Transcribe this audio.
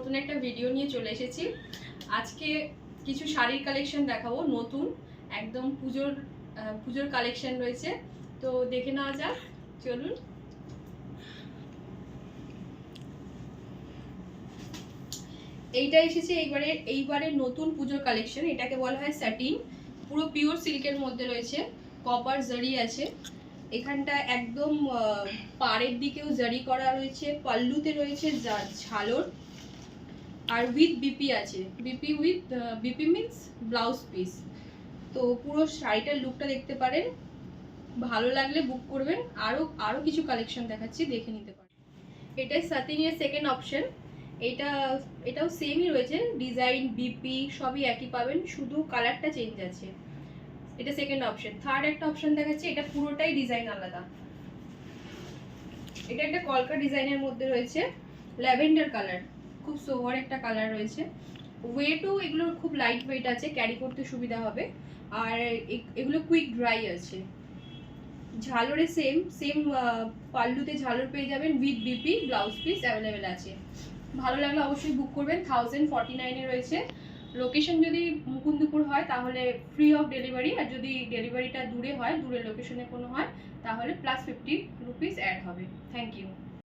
নতুন একটা ভিডিও নিয়ে চলে এসেছি। আজকে কিছু শাড়ির কালেকশন দেখাবো, নতুন একদম পুজোর কালেকশন রয়েছে, তো দেখে নেওয়া যাক। চলুন। এইটা এসেছে এইবারে নতুন পুজোর কালেকশন। এটাকে বলা হয় স্যাটিন, পুরো পিওর সিল্কের মধ্যে রয়েছে, কপার জারি আছে। এখানটা একদম পাড়ের দিকেও জারি করা রয়েছে, পাল্লুতে রয়েছে ঝালর, আর উইথ বিপি আছে। BP means blouse piece. তো পুরো শাড়িটার লুকটা দেখতে পারেন, ভালো লাগলে বুক করবেন। আরো কিছু কালেকশন দেখাচ্ছি, দেখে নিতে পারেন। এটাই সাতিনের সেকেন্ড অপশন। এটাও সেমই রয়েছে, ডিজাইন বিপি সবই একই পাবেন, শুধু কালারটা চেঞ্জ আছে। এটা সেকেন্ড অপশন। থার্ড একটা অপশন দেখাচ্ছি, এটা পুরোটাই ডিজাইন আলাদা। এটা একটা কলকা ডিজাইনের মধ্যে রয়েছে, ল্যাভেন্ডার কালার, খুব সোভার একটা কালার রয়েছে। ওয়েটও এগুলোর খুব লাইট ওয়েট আছে, ক্যারি করতে সুবিধা হবে। আর এগুলো কুইক ড্রাই আছে। ঝালরে সেম পাল্লুতে ঝালর পেয়ে যাবেন, with BP blouse piece available আছে। ভালো লাগলে অবশ্যই বুক করবেন। 1049 রয়েছে। লোকেশন যদি মুকুন্দপুর হয় তাহলে ফ্রি অফ ডেলিভারি, আর যদি ডেলিভারিটা দূরে হয়, দূরের লোকেশনে কোনো হয়, তাহলে +50 রুপিস অ্যাড হবে। Thank you.